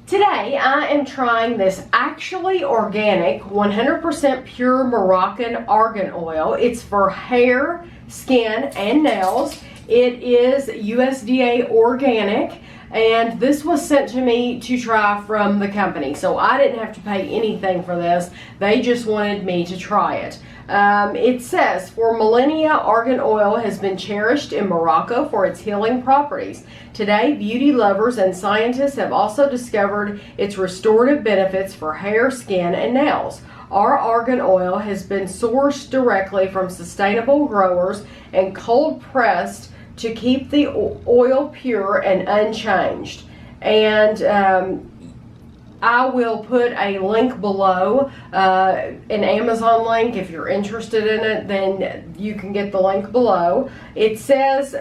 Today I am trying this Actually Organic 100% pure Moroccan argan oil. It's for hair, skin, and nails. It is USDA organic, and this was sent to me to try from the company. So I didn't have to pay anything for this. They just wanted me to try it. It says, for millennia, argan oil has been cherished in Morocco for its healing properties. Today, beauty lovers and scientists have also discovered its restorative benefits for hair, skin, and nails. Our argan oil has been sourced directly from sustainable growers and cold pressed to keep the oil pure and unchanged. And I will put a link below, an Amazon link. If you're interested in it, then you can get the link below. It says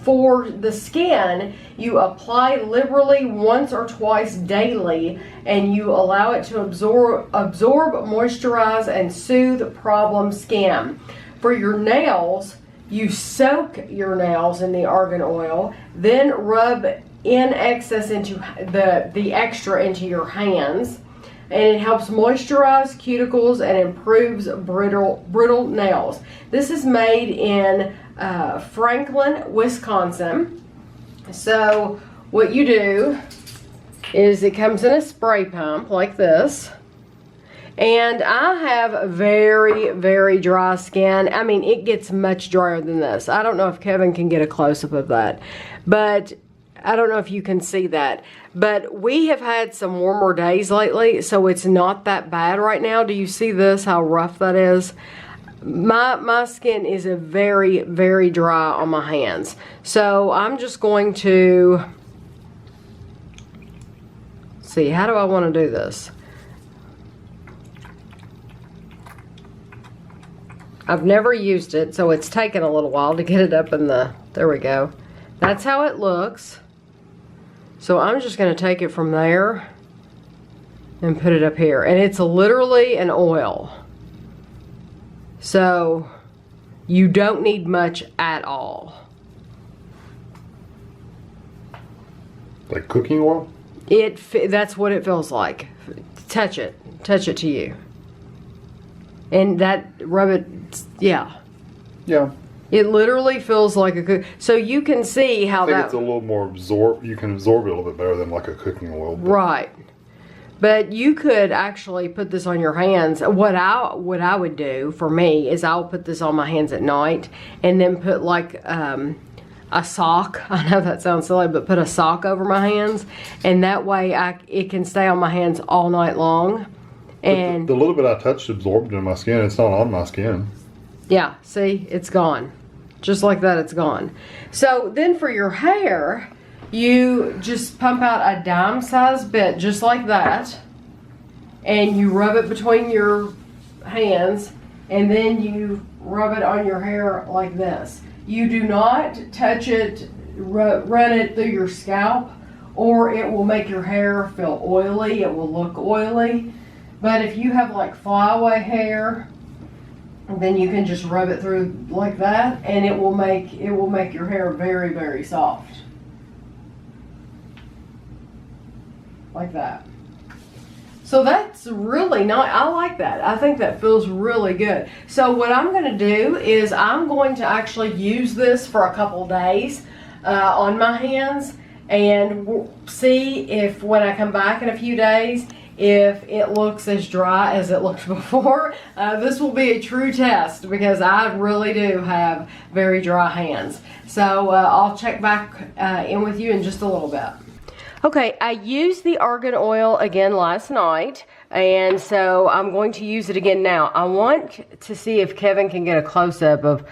for the skin, you apply liberally once or twice daily, and you allow it to absorb, moisturize, and soothe problem skin. For your nails, you soak your nails in the argan oil, then rub in excess into the extra into your hands, and it helps moisturize cuticles and improves brittle nails. This is made in Franklin, Wisconsin. So what you do is it comes in a spray pump like this. And I have very, very dry skin. I mean, it gets much drier than this. I don't know if Kevin can get a close-up of that, but I don't know if you can see that. But we have had some warmer days lately, so it's not that bad right now. Do you see this, how rough that is? My skin is a very, very dry on my hands. So I'm just going to see, how do I want to do this? I've never used it, so it's taken a little while to get it up in the, there we go. That's how it looks. So I'm just going to take it from there and put it up here. And it's literally an oil. So you don't need much at all. Like cooking oil? That's what it feels like. Touch it to you. And that, rub it, yeah. Yeah. It literally feels like a cook. So you can see how that. I think it's a little more you can absorb it a little bit better than like a cooking oil. Right. But you could actually put this on your hands. What I would do for me is I'll put this on my hands at night and then put like a sock. I know that sounds silly, but put a sock over my hands, and that way it can stay on my hands all night long. And the little bit I touched absorbed in my skin. It's not on my skin. Yeah, see, it's gone. Just like that, it's gone. So then for your hair, you just pump out a dime-sized bit, just like that, and you rub it between your hands, and then you rub it on your hair like this. You do not touch it, run it through your scalp, or it will make your hair feel oily. It will look oily. But if you have like flyaway hair, then you can just rub it through like that, and it will make your hair very, very soft. Like that. So that's really nice. I like that. I think that feels really good. So what I'm going to do is I'm going to actually use this for a couple days on my hands, and we'll see if when I come back in a few days, if it looks as dry as it looked before. This will be a true test because I really do have very dry hands. So I'll check back in with you in just a little bit. Okay, I used the argan oil again last night, and so I'm going to use it again now. I want to see if Kevin can get a close-up of,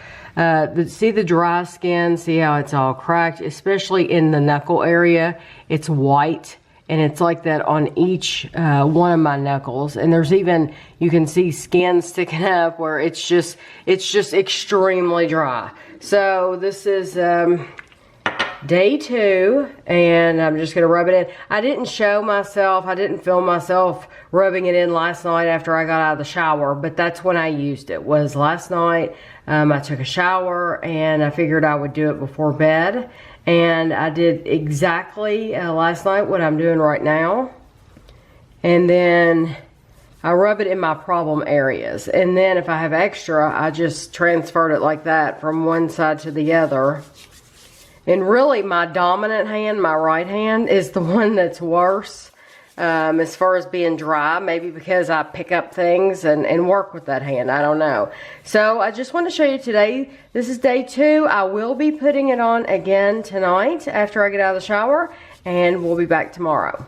see the dry skin, see how it's all cracked, especially in the knuckle area. It's white. And it's like that on each one of my knuckles. And there's even, you can see skin sticking up where it's just extremely dry. So this is day 2, and I'm just going to rub it in. I didn't film myself rubbing it in last night after I got out of the shower, but that's when I used it, was last night. I took a shower, and I figured I would do it before bed. And I did exactly last night what I'm doing right now. and then I rub it in my problem areas. And then if I have extra, I just transferred it like that from one side to the other. And really my dominant hand, my right hand, is the one that's worse as far as being dry. Maybe because I pick up things and work with that hand. I don't know. So I just want to show you today. This is day 2. I will be putting it on again tonight after I get out of the shower. And we'll be back tomorrow.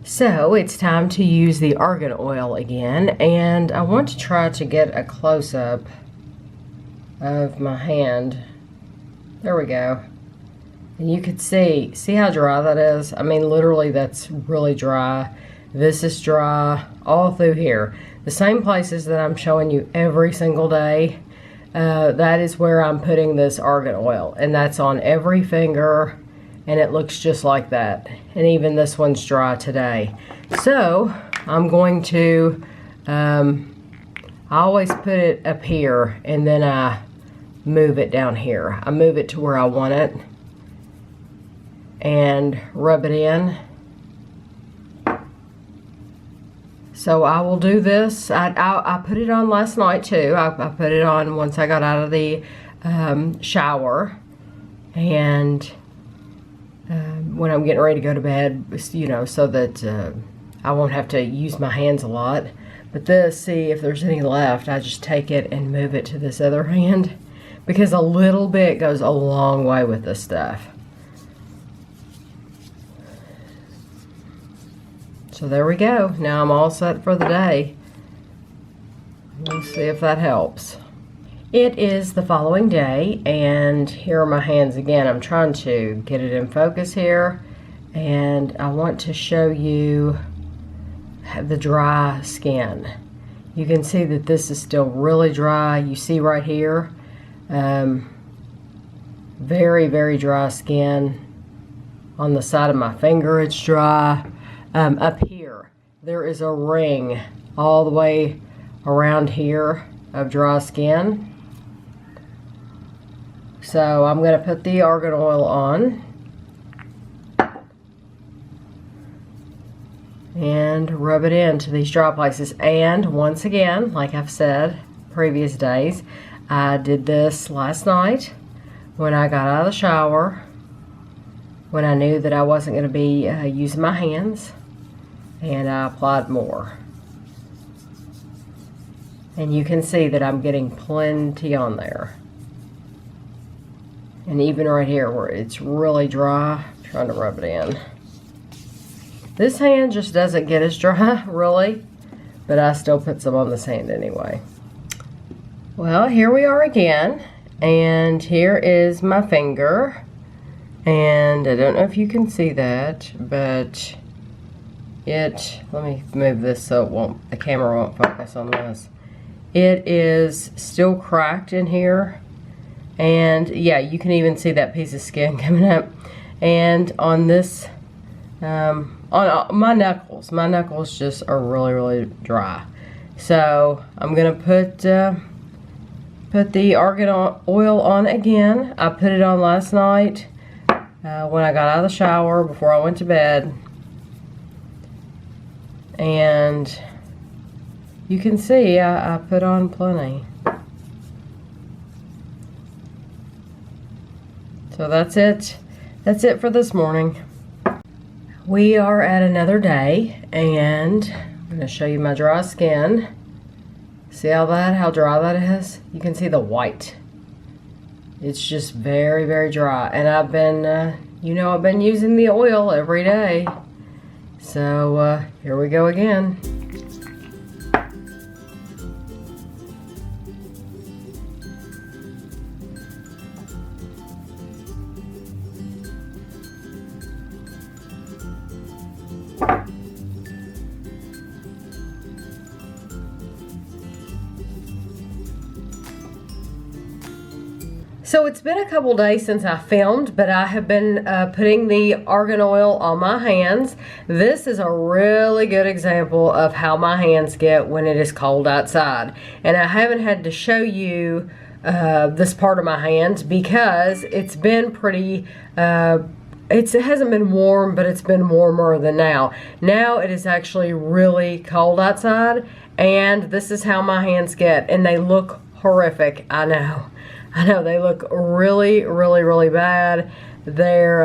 So it's time to use the argan oil again, and I want to try to get a close-up of my hand. There we go. And you can see how dry that is? I mean, literally that's really dry. This is dry all through here. The same places that I'm showing you every single day, that is where I'm putting this argan oil, and that's on every finger. And it looks just like that. And even this one's dry today. So I'm going to, I always put it up here and then I move it down here. I move it to where I want it and rub it in. So I will do this. I put it on last night too. I put it on once I got out of the shower. And when I'm getting ready to go to bed, you know, so that I won't have to use my hands a lot. But this, see, if there's any left, I just take it and move it to this other hand, because a little bit goes a long way with this stuff. So there we go. Now I'm all set for the day. We'll see if that helps. It is the following day, and here are my hands again. I'm trying to get it in focus here, and I want to show you the dry skin. You can see that this is still really dry. You see right here, very, very dry skin. On the side of my finger, it's dry. Up here, there is a ring all the way around here of dry skin. So I'm going to put the argan oil on and rub it into these dry places. And once again, like I've said previous days, I did this last night when I got out of the shower, when I knew that I wasn't going to be using my hands, and I applied more. And you can see that I'm getting plenty on there. And even right here where it's really dry, I'm trying to rub it in. This hand just doesn't get as dry, really, but I still put some on this hand anyway. Well, here we are again, and here is my finger. And I don't know if you can see that, but let me move this so the camera won't focus on this. It is still cracked in here. And yeah, you can even see that piece of skin coming up. And on this, on my knuckles just are really, really dry. So I'm gonna put the argan oil on again. I put it on last night when I got out of the shower before I went to bed. And you can see I put on plenty. So that's it. That's it for this morning. We are at another day, and I'm going to show you my dry skin. See how dry that is? You can see the white. It's just very, very dry. And I've been, I've been using the oil every day. So here we go again. So it's been a couple days since I filmed, but I have been putting the argan oil on my hands. This is a really good example of how my hands get when it is cold outside. And I haven't had to show you this part of my hands because it's been pretty it hasn't been warm, but it's been warmer than now. Now it is actually really cold outside, and this is how my hands get, and they look horrific. I know they look really, really, really bad. They're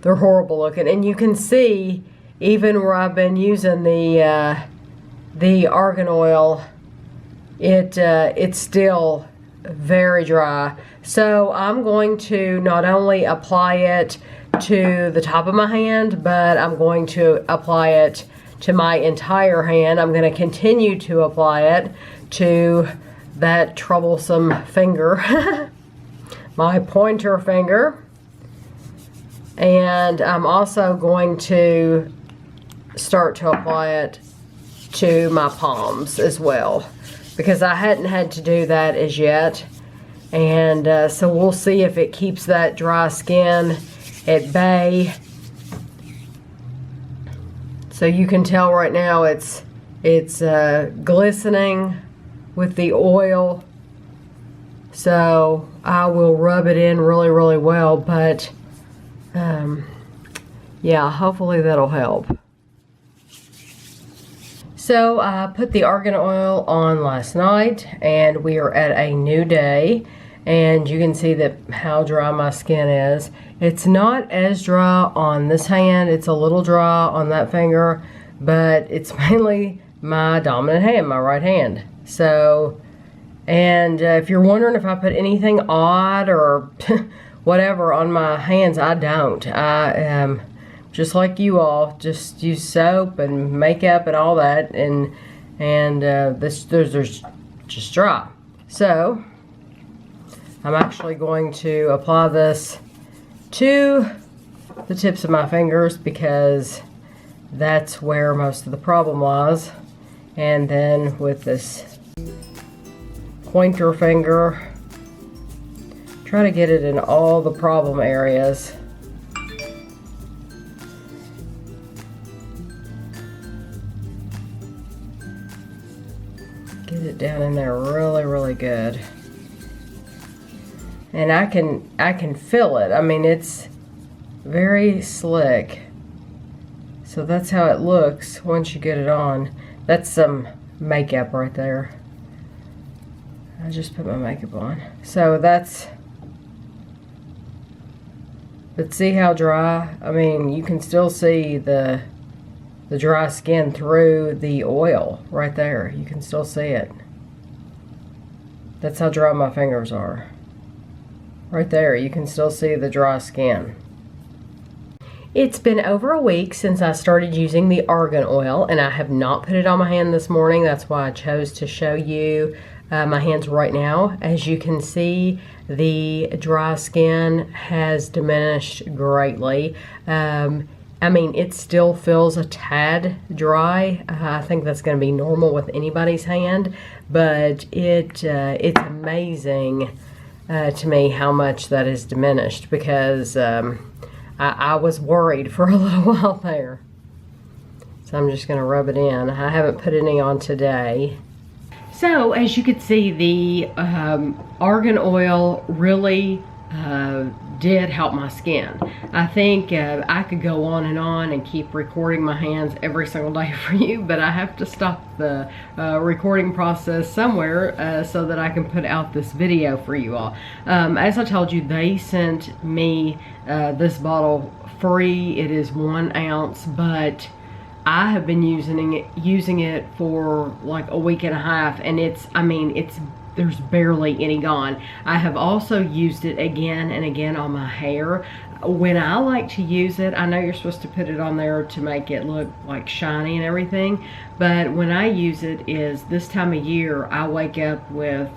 horrible looking, and you can see even where I've been using the argan oil, it's still very dry. So I'm going to not only apply it to the top of my hand, but I'm going to apply it to my entire hand. I'm going to continue to apply it to that troublesome finger, my pointer finger. And I'm also going to start to apply it to my palms as well, because I hadn't had to do that as yet. And so we'll see if it keeps that dry skin at bay. So you can tell right now it's glistening with the oil. So I will rub it in really, really well, but yeah, hopefully that'll help. So I put the argan oil on last night, and we are at a new day, and you can see that how dry my skin is. It's not as dry on this hand, it's a little dry on that finger, but it's mainly my dominant hand, my right hand. So, and if you're wondering if I put anything odd or whatever on my hands, I don't. I am just like you all, just use soap and makeup and all that, and there's just dry. So I'm actually going to apply this to the tips of my fingers, because that's where most of the problem lies. And then with this pointer finger, try to get it in all the problem areas. Get it down in there really, really good. And I can feel it. I mean, it's very slick. So that's how it looks once you get it on. That's some makeup right there. I just put my makeup on. So that's, but see how dry? I mean, you can still see the dry skin through the oil right there. You can still see it. That's how dry my fingers are. Right there, you can still see the dry skin. It's been over a week since I started using the argan oil, and I have not put it on my hand this morning. That's why I chose to show you my hands right now. As you can see, the dry skin has diminished greatly. I mean, it still feels a tad dry. I think that's going to be normal with anybody's hand, but it's amazing to me how much that is diminished, because I was worried for a little while there. So I'm just going to rub it in. I haven't put any on today. So as you can see, the argan oil really did help my skin. I think I could go on and keep recording my hands every single day for you, but I have to stop the recording process somewhere so that I can put out this video for you all. As I told you, they sent me this bottle free. It is 1 ounce, but I have been using it for like a week and a half, and there's barely any gone. I have also used it again and again on my hair. When I like to use it, I know you're supposed to put it on there to make it look like shiny and everything, but when I use it is this time of year, I wake up with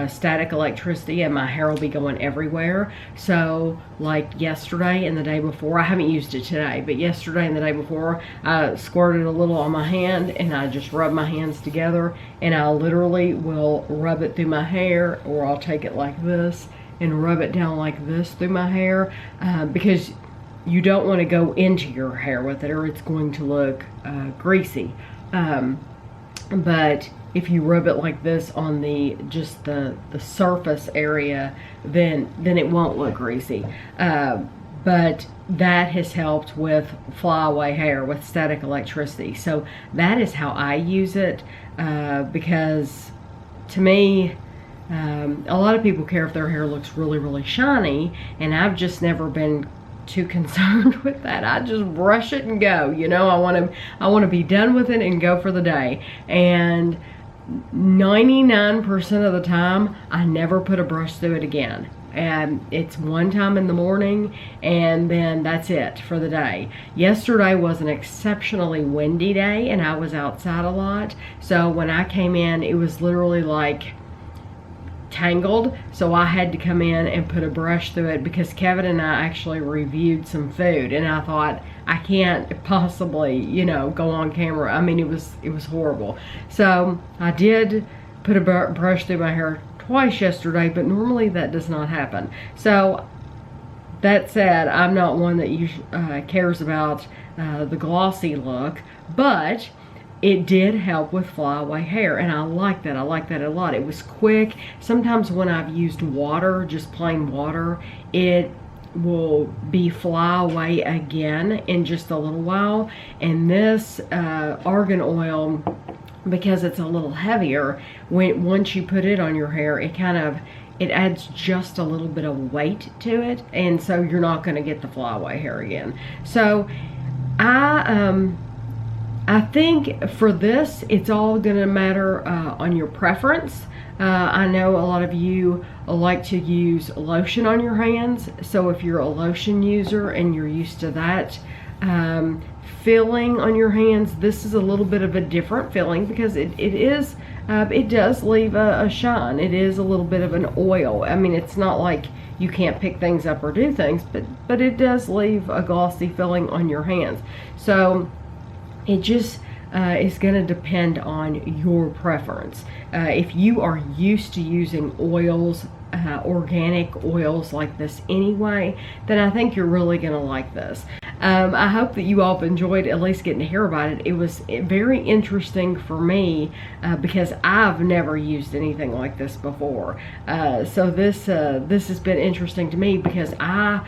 static electricity and my hair will be going everywhere. So like yesterday and the day before, I haven't used it today, but yesterday and the day before, I squirted a little on my hand and I just rub my hands together, and I literally will rub it through my hair, or I'll take it like this and rub it down like this through my hair, because you don't want to go into your hair with it or it's going to look greasy. But if you rub it like this on just the surface area, then it won't look greasy. but that has helped with flyaway hair, with static electricity. So that is how I use it, because to me, a lot of people care if their hair looks really, really shiny, and I've just never been too concerned with that. I just brush it and go. You know, I want to be done with it and go for the day. And 99% of the time, I never put a brush through it again. And it's one time in the morning, and then that's it for the day. Yesterday was an exceptionally windy day, and I was outside a lot. So when I came in, it was literally like tangled, so I had to come in and put a brush through it, because Kevin and I actually reviewed some food, and I thought, I can't possibly, you know, go on camera. I mean, it was horrible. So I did put a brush through my hair twice yesterday, but normally that does not happen. So that said, I'm not one that cares about the glossy look, but it did help with flyaway hair, and I like that. I like that a lot. It was quick. Sometimes when I've used water, just plain water, it will be flyaway again in just a little while. And this argan oil, because it's a little heavier, once you put it on your hair, it adds just a little bit of weight to it, and so you're not going to get the flyaway hair again. So I think for this, it's all going to matter on your preference. I know a lot of you like to use lotion on your hands, so if you're a lotion user and you're used to that feeling on your hands, this is a little bit of a different feeling, because it does leave a shine. It is a little bit of an oil. I mean, it's not like you can't pick things up or do things, but it does leave a glossy feeling on your hands. So it just is going to depend on your preference. If you are used to using oils, organic oils like this anyway, then I think you're really going to like this. I hope that you all have enjoyed at least getting to hear about it. It was very interesting for me because I've never used anything like this before. So this has been interesting to me, because I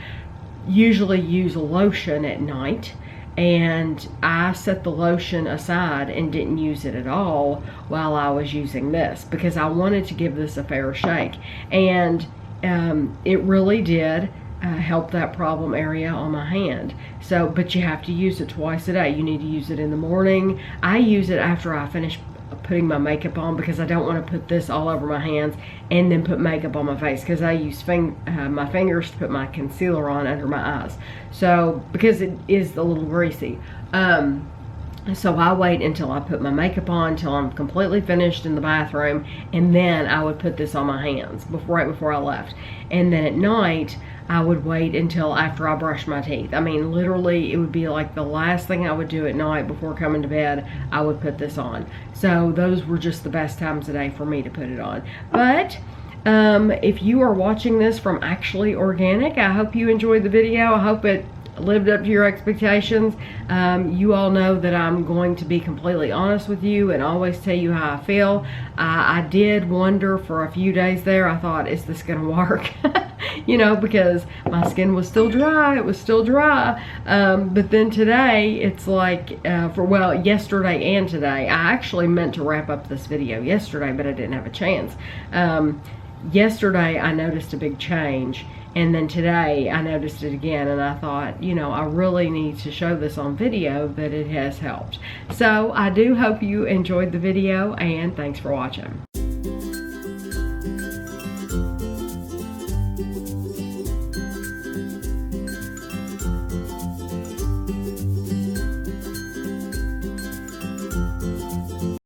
usually use lotion at night, and I set the lotion aside and didn't use it at all while I was using this, because I wanted to give this a fair shake. And it really did help that problem area on my hand. So, but you have to use it twice a day. You need to use it in the morning. I use it after I finish putting my makeup on, because I don't want to put this all over my hands and then put makeup on my face, because I use my fingers to put my concealer on under my eyes. So, because it is a little greasy. So I wait until I put my makeup on, until I'm completely finished in the bathroom, and then I would put this on my hands right before I left. And then at night, I would wait until after I brush my teeth. I mean, literally, it would be like the last thing I would do at night before coming to bed, I would put this on. So those were just the best times of day for me to put it on. But if you are watching this from Actually Organic, I hope you enjoyed the video. I hope it lived up to your expectations. You all know that I'm going to be completely honest with you and always tell you how I feel. I did wonder for a few days there. I thought, is this gonna work? You know, because my skin was still dry. It was still dry. But then today, it's like, yesterday and today, I actually meant to wrap up this video yesterday, but I didn't have a chance. Yesterday, I noticed a big change. And then today, I noticed it again, and I thought, you know, I really need to show this on video that it has helped. So, I do hope you enjoyed the video, and thanks for watching.